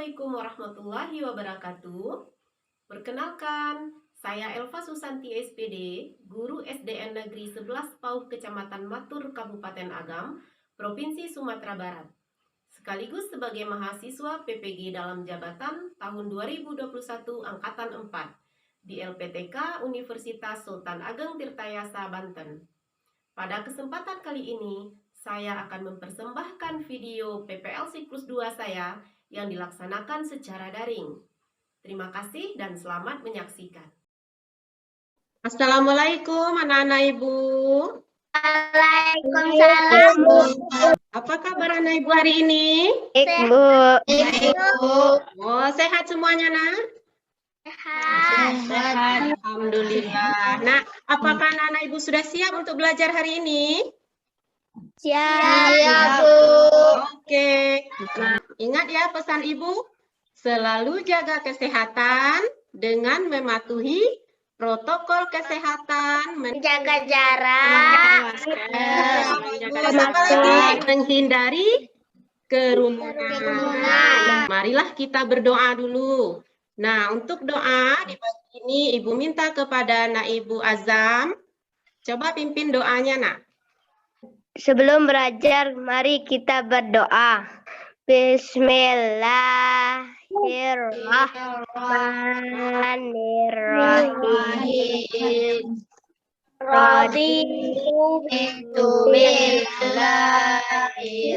Assalamualaikum warahmatullahi wabarakatuh. Perkenalkan, saya Elva Susanti SPD, Guru SDN Negeri 11 Pauh Kecamatan Matur, Kabupaten Agam, Provinsi Sumatera Barat. Sekaligus sebagai mahasiswa PPG dalam jabatan tahun 2021 Angkatan 4 di LPTK Universitas Sultan Ageng Tirtayasa, Banten. Pada kesempatan kali ini, saya akan mempersembahkan video PPL siklus 2 saya yang dilaksanakan secara daring. Terima kasih dan selamat menyaksikan. Assalamualaikum anak-anak Ibu. Waalaikumsalam. Apa kabar anak Ibu hari ini? Baik, Bu. Oh, sehat semuanya, Nak? Sehat. Alhamdulillah. Nah, apakah anak-anak Ibu sudah siap untuk belajar hari ini? Siap, Bu. Oke. Nah, ingat ya pesan Ibu, selalu jaga kesehatan dengan mematuhi protokol kesehatan, Menjaga jarak. menghindari kerumunan. Marilah kita berdoa dulu. Nah, untuk doa di pagi ini Ibu minta kepada anak Ibu Azam, coba pimpin doanya, Nak. Sebelum belajar, mari kita berdoa. Bismillahirrahmanirrahim. Raditu billahi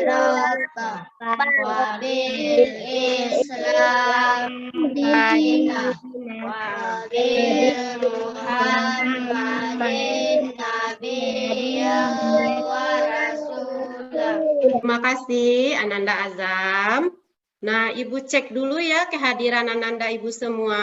rabban wa bil islam dinan wa bil muhammadin nabiyyan wa rasulah. Terima kasih Ananda Azam. Nah, Ibu cek dulu ya kehadiran Ananda Ibu semua.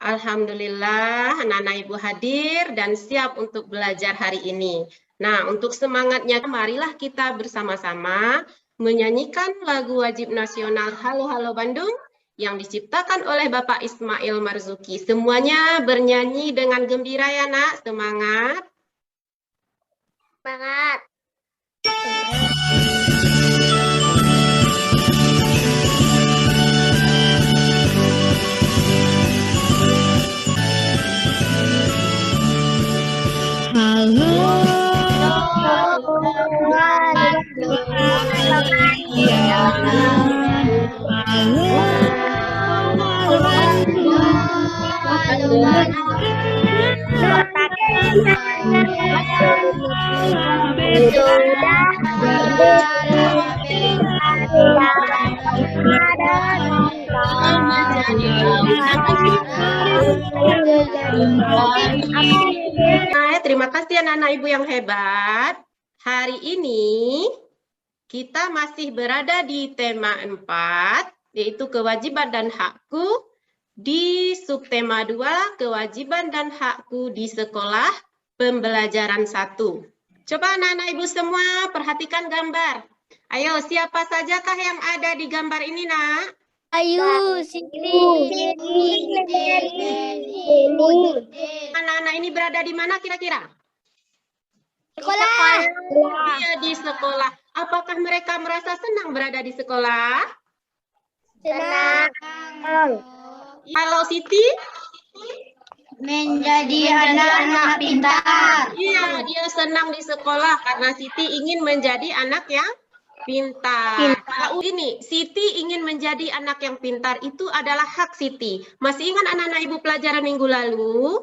Alhamdulillah, anak-anak Ibu hadir dan siap untuk belajar hari ini. Nah, untuk semangatnya, marilah kita bersama-sama menyanyikan lagu wajib nasional Halo Halo Bandung yang diciptakan oleh Bapak Ismail Marzuki. Semuanya bernyanyi dengan gembira ya, Nak. Semangat. Semangat. Terima kasih anak-anak Ibu yang hebat. Hari ini kita masih berada di tema 4, yaitu kewajiban dan hakku, di subtema 2, kewajiban dan hakku di sekolah pembelajaran 1. Coba anak-anak Ibu semua perhatikan gambar. Ayo, siapa sajakah yang ada di gambar ini, Nak? Ayu, Siti. Anak-anak ini berada di mana kira-kira? Sekolah. Iya, di sekolah. Apakah mereka merasa senang berada di sekolah? Senang. Kalau Siti? Menjadi anak-anak pintar. Iya, dia senang di sekolah karena Siti ingin menjadi anak yang pintar. Kalau ini, Siti ingin menjadi anak yang pintar, itu adalah hak Siti. Masih ingat anak-anak Ibu pelajaran minggu lalu?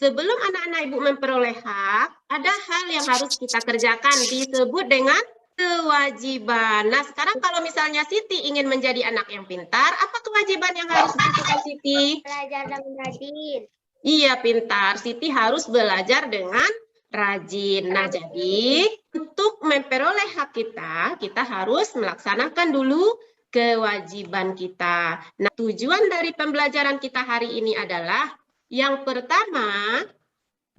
Sebelum anak-anak Ibu memperoleh hak, ada hal yang harus kita kerjakan, disebut dengan kewajiban. Nah, sekarang kalau misalnya Siti ingin menjadi anak yang pintar, apa kewajiban yang harus dilakukan Siti? Belajar dan rajin. Iya, pintar. Siti harus belajar dengan rajin. Nah, jadi untuk memperoleh hak kita, kita harus melaksanakan dulu kewajiban kita. Nah, tujuan dari pembelajaran kita hari ini adalah yang pertama,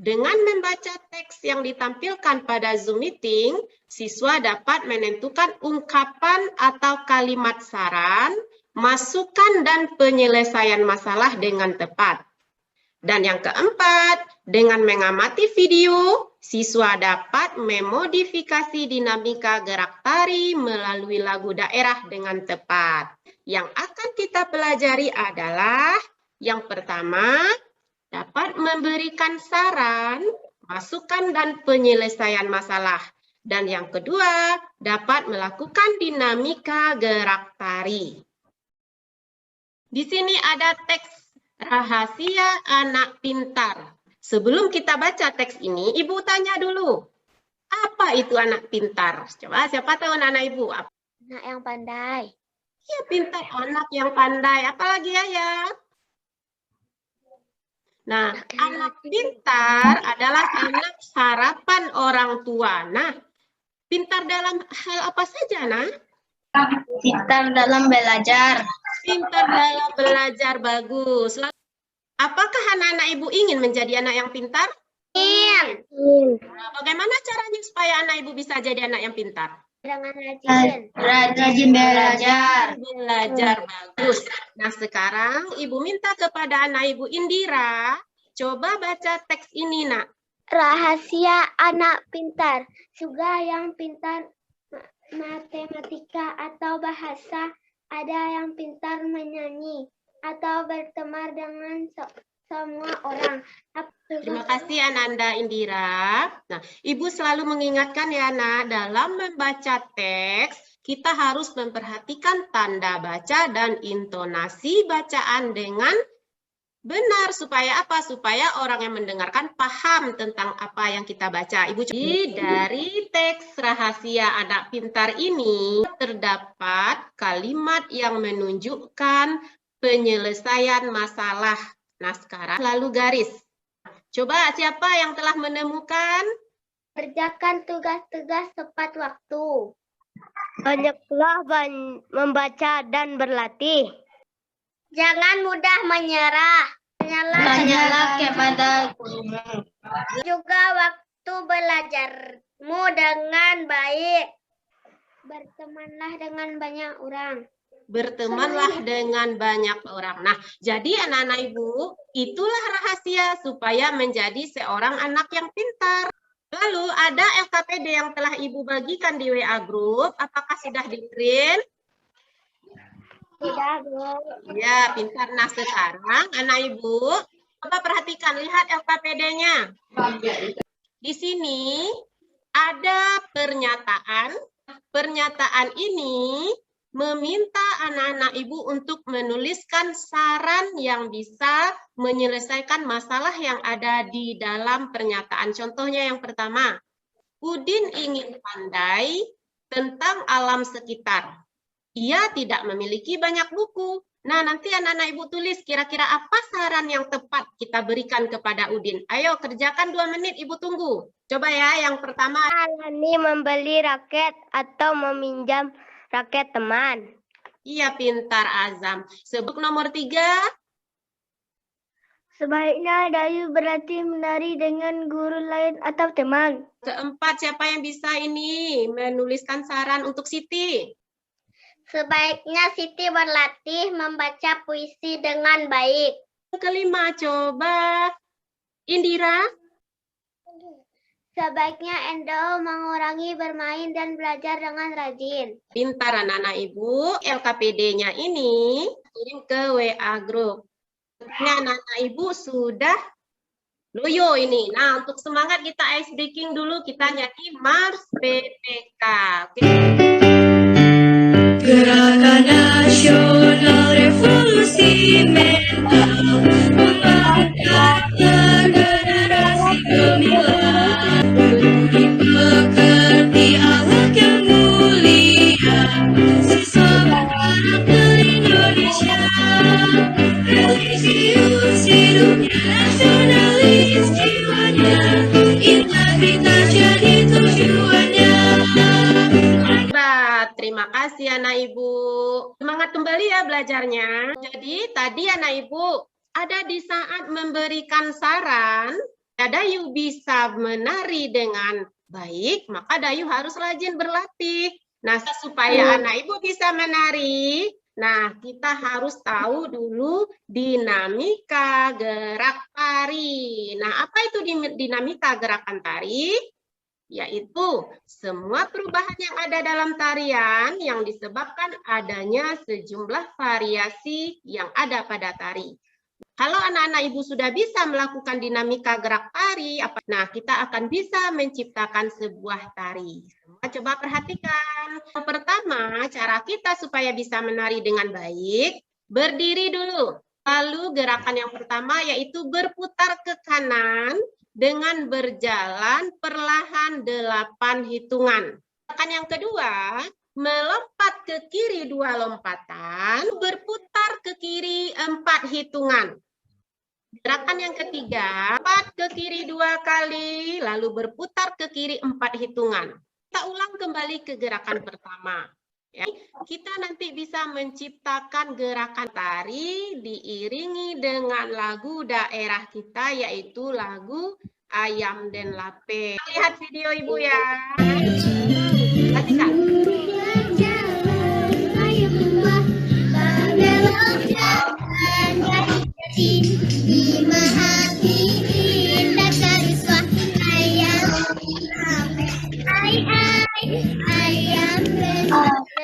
dengan membaca teks yang ditampilkan pada Zoom meeting, siswa dapat menentukan ungkapan atau kalimat saran, masukan, dan penyelesaian masalah dengan tepat. Dan yang keempat, dengan mengamati video, Siswa dapat memodifikasi dinamika gerak tari melalui lagu daerah dengan tepat. Yang akan kita pelajari adalah yang pertama, dapat memberikan saran, masukan, dan penyelesaian masalah. Dan yang kedua, dapat melakukan dinamika gerak tari. Di sini ada teks rahasia anak pintar. Sebelum kita baca teks ini, Ibu tanya dulu, apa itu anak pintar? Coba siapa tahu anak Ibu? Anak yang pandai. Ya, pintar, anak yang pandai. Apalagi ya? Nah, anak pintar adalah anak harapan orang tua. Nah, pintar dalam hal apa saja, Nah? Pintar dalam belajar. Pintar dalam belajar, bagus. Apakah anak-anak Ibu ingin menjadi anak yang pintar? Ingin. Nah, bagaimana caranya supaya anak Ibu bisa jadi anak yang pintar? Dengan rajin. Rajin belajar. Belajar, bagus. Nah, sekarang Ibu minta kepada anak Ibu Indira, coba baca teks ini, Nak. Rahasia anak pintar. Juga yang pintar matematika atau bahasa. Ada yang pintar menyanyi atau berteman dengan semua orang. Terima kasih Ananda Indira. Nah, Ibu selalu mengingatkan ya, Nak, dalam membaca teks, kita harus memperhatikan tanda baca dan intonasi bacaan dengan benar. Supaya apa? Supaya orang yang mendengarkan paham tentang apa yang kita baca. Ibu, dari teks rahasia anak pintar ini terdapat kalimat yang menunjukkan penyelesaian masalah. Nah, sekarang lalu garis. Coba siapa yang telah menemukan? Kerjakan tugas-tugas tepat waktu. Banyaklah membaca dan berlatih. Jangan mudah menyerah. Tanyalah kepada gurumu. Juga waktu belajarmu dengan baik. Bertemanlah dengan banyak orang. Bertemanlah dengan banyak orang. Nah, jadi anak-anak Ibu, itulah rahasia supaya menjadi seorang anak yang pintar. Lalu ada LKPD yang telah Ibu bagikan di WA Group. Apakah sudah di-print? Tidak, Bu. Ya, pintar. Nah, sekarang anak Ibu, coba perhatikan, lihat LKPD-nya. Di sini ada pernyataan. Pernyataan ini meminta anak-anak Ibu untuk menuliskan saran yang bisa menyelesaikan masalah yang ada di dalam pernyataan. Contohnya yang pertama, Udin ingin pandai tentang alam sekitar. Ia tidak memiliki banyak buku. Nah, nanti anak-anak Ibu tulis kira-kira apa saran yang tepat kita berikan kepada Udin. Ayo, kerjakan 2 menit, Ibu tunggu. Coba ya, yang pertama. Alani membeli raket atau meminjam raket teman. Iya, pintar Azam. Sebut nomor 3. Sebaiknya Dayu berlatih menari dengan guru lain atau teman. Keempat, siapa yang bisa ini menuliskan saran untuk Siti? Sebaiknya Siti berlatih membaca puisi dengan baik. Yang kelima, coba Indira. Sebaiknya Endo mengurangi bermain dan belajar dengan rajin. Pintar anak-anak Ibu, LKPD-nya ini kirim ke WA Group. Nah, anak-anak Ibu sudah loyo ini. Nah, untuk semangat kita ice breaking dulu, kita nyanyi Mars PPK. Oke. Gerakan Nasional Revolusi Mental mengangkat generasi gemilang, budi pekerti akhlak yang mulia, siswa berkarakter Indonesia, religius hidupnya, nasionalis jiwanya, integritas jadi tujuannya. Terima kasih anak Ibu. Semangat kembali ya belajarnya. Jadi tadi anak Ibu ada di saat memberikan saran, Dayu bisa menari dengan baik, maka Dayu harus rajin berlatih. Nah, supaya anak Ibu bisa menari, Nah, kita harus tahu dulu dinamika gerak tari. Nah, apa itu dinamika gerakan tari? Yaitu semua perubahan yang ada dalam tarian yang disebabkan adanya sejumlah variasi yang ada pada tari. Kalau anak-anak ibu sudah bisa melakukan dinamika gerak tari, nah kita akan bisa menciptakan sebuah tari. Coba perhatikan. Yang pertama, cara kita supaya bisa menari dengan baik, berdiri dulu. Lalu gerakan yang pertama yaitu berputar ke kanan dengan berjalan perlahan 8 hitungan. Gerakan yang kedua, melompat ke kiri 2 lompatan, berputar ke kiri 4 hitungan. Gerakan yang ketiga, lompat ke kiri 2 kali, lalu berputar ke kiri 4 hitungan. Kita ulang kembali ke gerakan pertama. Ya, kita nanti bisa menciptakan gerakan tari diiringi dengan lagu daerah kita, yaitu lagu Ayam Den Lape. Lihat video ibu ya. Perhatikan.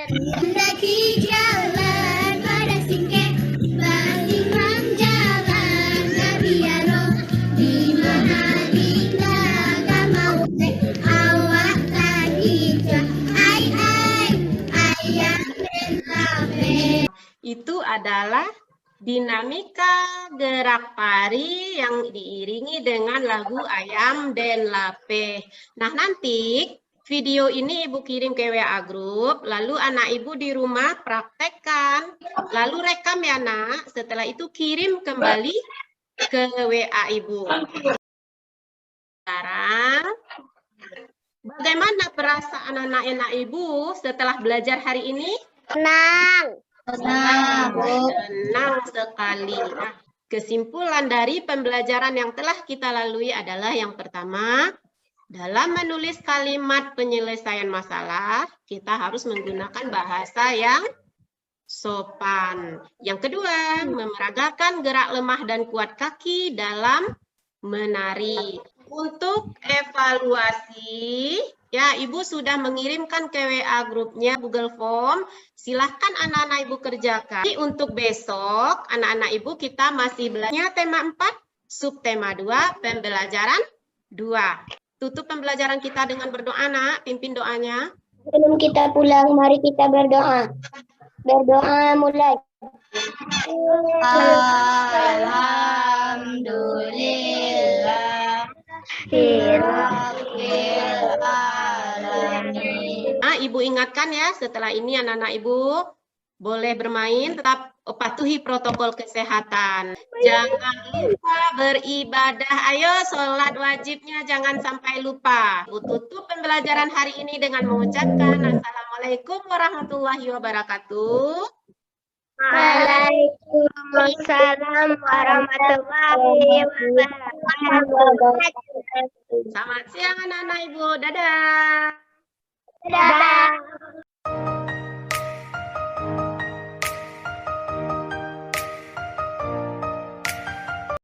Mendaki jalan pada singkek, basimbang jalan Nabiaro, di mana kita gak mau awak lagi ayam Den Lape. Itu adalah dinamika gerak tari yang diiringi dengan lagu Ayam Den Lape. Nah, nanti video ini ibu kirim ke WA Group, lalu anak ibu di rumah praktekkan, lalu rekam ya nak, setelah itu kirim kembali ke WA ibu. Sekarang, bagaimana perasaan anak-anak ibu setelah belajar hari ini? Senang. Senang sekali. Nah, kesimpulan dari pembelajaran yang telah kita lalui adalah yang pertama, dalam menulis kalimat penyelesaian masalah, kita harus menggunakan bahasa yang sopan. Yang kedua, memeragakan gerak lemah dan kuat kaki dalam menari. Untuk evaluasi, ya Ibu sudah mengirimkan ke WA grupnya Google Form. Silahkan anak-anak Ibu kerjakan. Jadi untuk besok, anak-anak Ibu kita masih belajar tema 4, subtema 2, pembelajaran 2. Tutup pembelajaran kita dengan berdoa, nak. Pimpin doanya. Sebelum kita pulang, mari kita berdoa. Berdoa mulai. Alhamdulillah. Nah, Ibu ingatkan ya, setelah ini anak-anak Ibu boleh bermain, tetap patuhi protokol kesehatan. Jangan lupa beribadah. Ayo, sholat wajibnya jangan sampai lupa. Tutup pembelajaran hari ini dengan mengucapkan Assalamualaikum warahmatullahi wabarakatuh. Waalaikumsalam warahmatullahi wabarakatuh. Selamat siang anak-anak Ibu. Dadah.